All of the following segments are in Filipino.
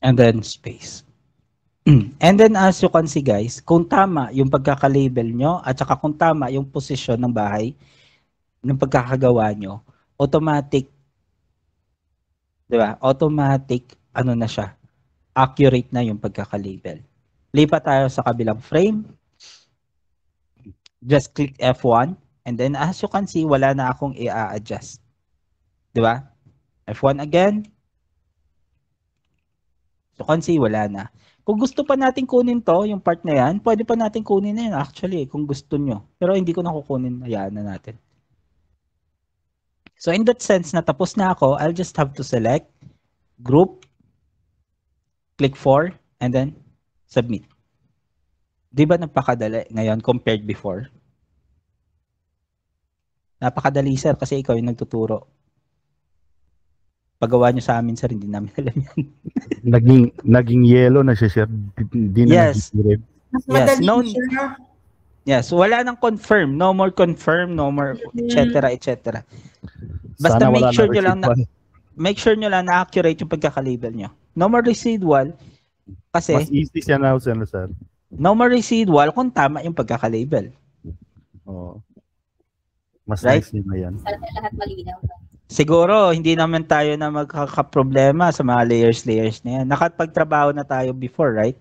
And then space. And then as you can see guys, kung tama yung pagkaka-label nyo at saka kung tama yung posisyon ng bahay ng pagkakagawa nyo, automatic, di ba? Automatic, ano na siya, accurate na yung pagkaka-label. Lipat tayo sa kabilang frame. Just click F1 and then as you can see, wala na akong i-adjust. Di ba? F1 again. So, can see, wala na. Kung gusto pa natin kunin to, yung part na yan, pwede pa natin kunin na yun actually, kung gusto nyo. Pero hindi ko na kukunin, hayaan na natin. So, in that sense, natapos na ako, I'll just have to select group, click 4, and then submit. Di ba napakadali ngayon compared before? Napakadali, sir, kasi ikaw yung nagtuturo. Paggawa nyo sa amin, sir, hindi namin alam yan. naging yellow na siya, sir. Di na yes. Yes. No, yes. Wala nang confirm. No more confirm. No more etc. etc. Basta make sure nyo lang na accurate yung pagkaka-label nyo. No more residual. Kasi mas easy siya now, sir. No more residual kung tama yung pagkaka-label. Oh. Mas nice na yan. Sana lahat malinaw. Siguro, hindi naman tayo na magkakaproblema sa mga layers na yan. Nakapagtrabaho na tayo before, right?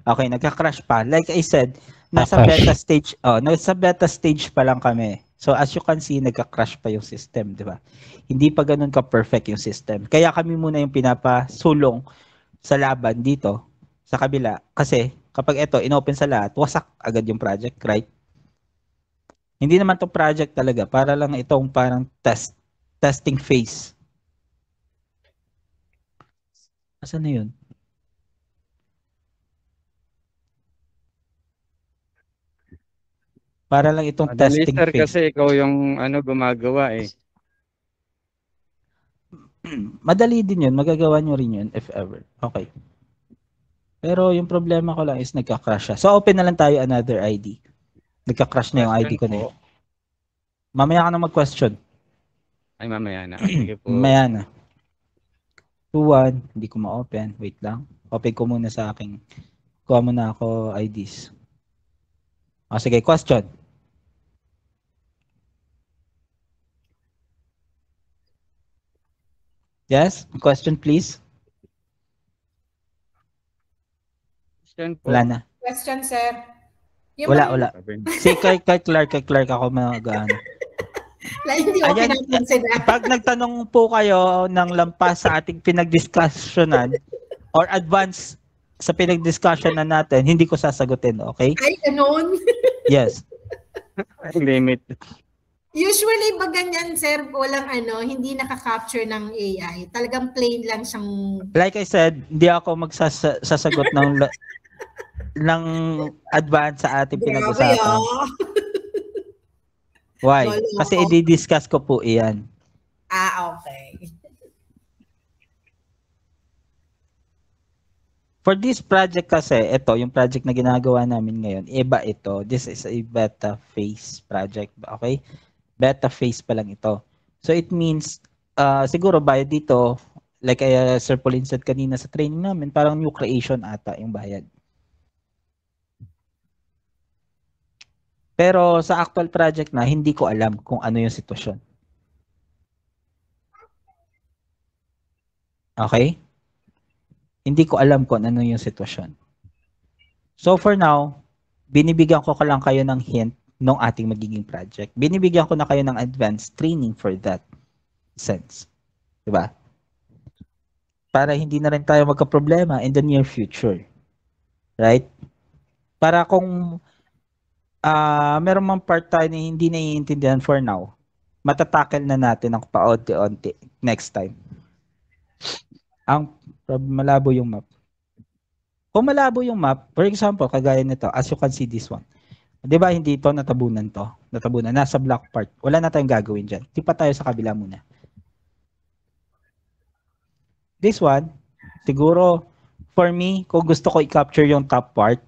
Okay, nagka-crash pa. Like I said, nasa beta stage pa lang kami. So as you can see, nagka-crash pa yung system, di ba? Hindi pa ganun ka-perfect yung system. Kaya kami muna yung pinapasulong sa laban dito, sa kabila. Kasi kapag ito, inopen sa lahat, wasak agad yung project, right? Hindi naman to project talaga. Para lang itong parang testing phase. Asan na yun? Para lang itong testing sir, phase. Kasi ikaw yung gumagawa eh. Madali din yun. Magagawa nyo rin yun if ever. Okay. Pero yung problema ko lang is nagka-crash siya. So open na lang tayo another ID. Nagka-crash na yung ID ko na yun. Mamaya ka na mag-question. Ay, mamaya na. Sige po. Mamaya na. 2-1. Hindi ko ma-open. Wait lang. Open ko muna sa aking. Kuha muna ako IDs. O, sige. Question. Yes? Question please. Question po. Wala na. Question, sir. Wala. Si kay Clark ako mag-ano. Hindi ko pinapansin. Pag nagtanong po kayo ng lampas sa ating pinag-discussionan or advance sa pinag-discussionan natin, hindi ko sasagutin, okay? Ay, ganun. Yes. Limit. Usually, pag ganyan, sir, walang hindi nakaka-capture ng AI. Talagang plain lang siyang... Like I said, hindi ako magsasagot ng advance sa ating pinag-usapan. Why? Kasi i-discuss ko po iyan. Okay. For this project kasi, ito, yung project na ginagawa namin ngayon, iba ito. This is a beta phase project. Okay? Beta phase pa lang ito. So it means, siguro bayad dito, like Sir Pauline said kanina sa training namin, parang new creation ata yung bayad. Pero sa actual project na, hindi ko alam kung ano yung sitwasyon. Okay? Hindi ko alam kung ano yung sitwasyon. So for now, binibigyan ko lang kayo ng hint ng ating magiging project. Binibigyan ko na kayo ng advanced training for that sense. Diba? Para hindi na rin tayo magka-problema in the near future. Right? Para kung meron mang part tayo na hindi naiintindihan for now, matatakel na natin ang paunti-unti next time. Ang malabo yung map. Kung malabo yung map, for example, kagaya nito, as you can see this one. 'Di ba hindi ito natabunan to? Natabunan nasa black part. Wala na tayong gagawin diyan. Tipa tayo sa kabila muna. This one, siguro for me, kung gusto ko i-capture yung top part,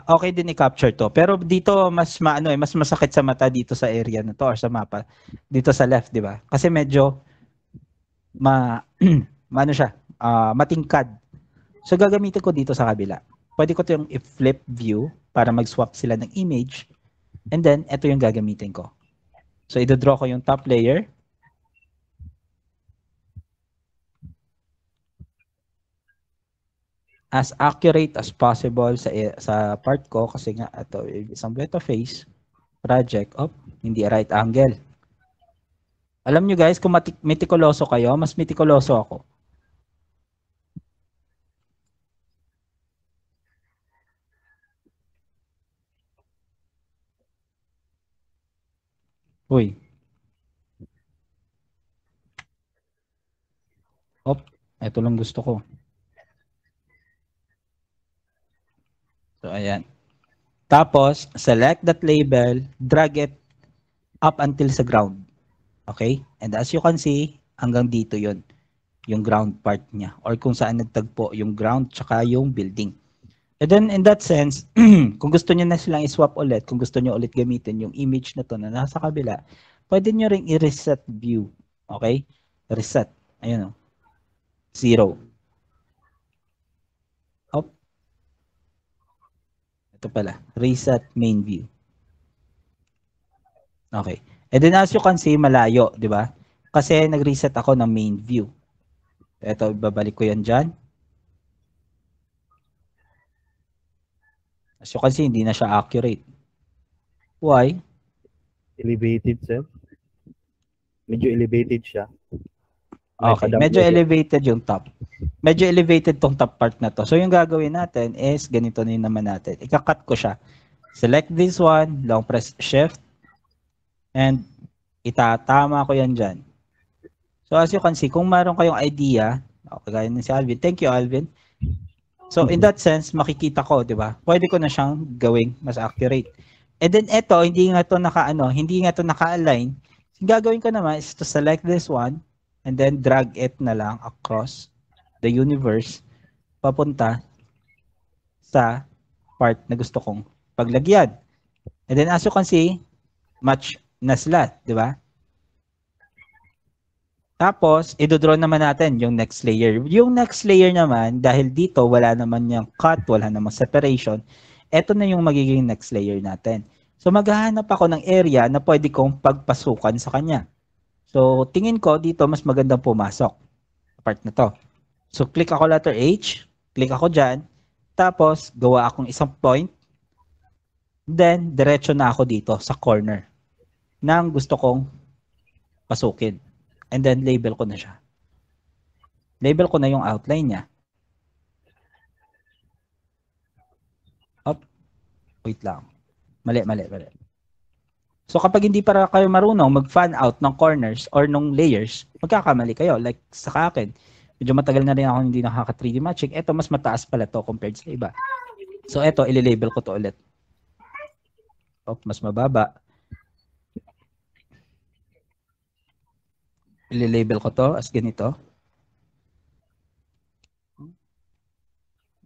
okay din i-capture to. Pero dito mas mas masakit sa mata dito sa area na to or sa mapa. Dito sa left, 'di ba? Kasi medyo ano siya, matingkad. So gagamitin ko dito sa kabila. Pwede ko 'tong i-flip view para mag-swap sila ng image. And then ito yung gagamitin ko. So i-draw ko yung top layer. As accurate as possible sa part ko kasi nga ito isang Beto face project hindi right angle. Alam nyo guys, kung metikuloso kayo, mas metikuloso ako. Uy. Ito lang gusto ko. So, ayan. Tapos, select that label, drag it up until sa ground. Okay? And as you can see, hanggang dito yon yung ground part niya. Or kung saan nagtagpo yung ground tsaka yung building. And then, in that sense, kung gusto niyo na silang i-swap ulit, kung gusto niyo ulit gamitin yung image na to na nasa kabila, pwede niyo ring i-reset view. Okay? Reset. Ayun o. 0. Ito pala, reset main view. Okay. And then as you can see, malayo, di ba? Kasi nag-reset ako ng main view. Ito, babalik ko yan dyan. As you can see, hindi na siya accurate. Why? Elevated, sir. Medyo elevated siya. Okay, medyo elevated yung top. Medyo elevated tong top part na to. So yung gagawin natin is ganito na naman natin. Ika-cut ko siya. Select this one, long press shift, and itatama ko yan dyan. So as you can see, kung meron kayong idea, kagaya ng si Alvin. Thank you, Alvin. So in that sense, makikita ko, di ba? Pwede ko na siyang gawing mas accurate. And then ito, hindi nga to naka-align. Yung gagawin ko naman is to select this one, and then drag it na lang across the universe papunta sa part na gusto kong paglagyan. And then as you can see, match na sila, di ba? Tapos, i-draw naman natin yung next layer. Yung next layer naman, dahil dito wala naman yung cut, wala namang separation, eto na yung magiging next layer natin. So maghahanap ako ng area na pwede kong pagpasukan sa kanya. So, tingin ko dito mas magandang pumasok. Part na to. So, click ako letter H. Click ako dyan. Tapos, gawa akong isang point. Then, diretso na ako dito sa corner nang gusto kong pasukin. And then, label ko na siya. Label ko na yung outline niya. Wait lang. Mali. So kapag hindi para kayo marunong mag-fan out ng corners or ng layers, magkakamali kayo. Like sa akin, medyo matagal na rin ako hindi nakaka 3D matching. Ito mas mataas pala to compared sa iba. So ito, ililabel ko to ulit. Mas mababa. Ililabel ko to as ganito.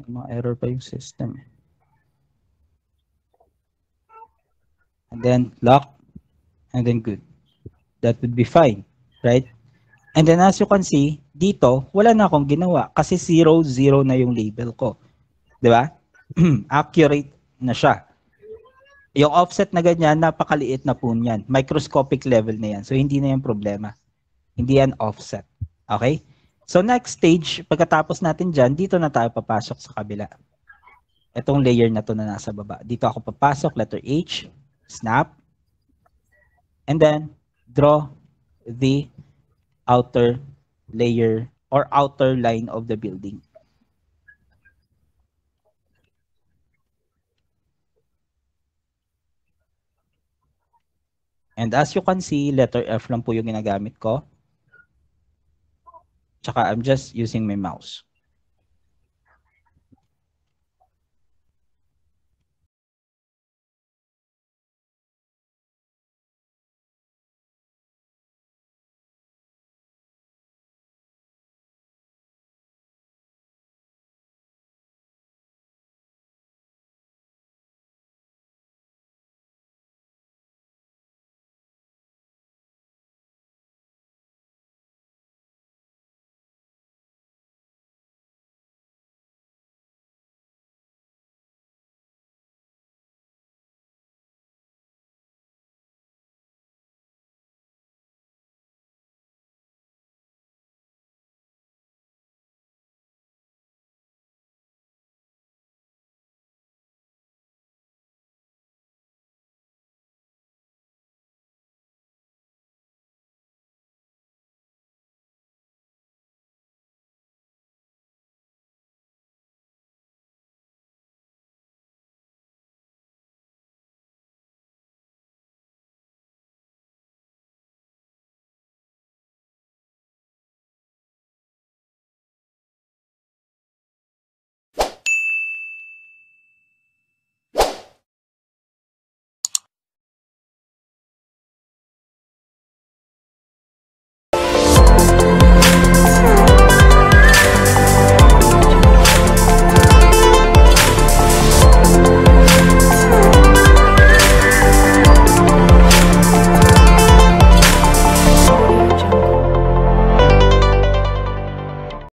May mga error pa yung system. And then lock, and then good. That would be fine, right? And then as you can see, dito, wala na akong ginawa kasi 0, 0 na yung label ko. Di ba? Accurate na siya. Yung offset na ganyan, napakaliit na po niyan. Microscopic level na yan. So, hindi na yung problema. Hindi yan offset. Okay? So, next stage, pagkatapos natin dyan, dito na tayo papasok sa kabila. Itong layer na to na nasa baba. Dito ako papasok, letter H, snap, and then draw the outer layer or outer line of the building. And as you can see, letter F lang po yung ginagamit ko. Tsaka I'm just using my mouse.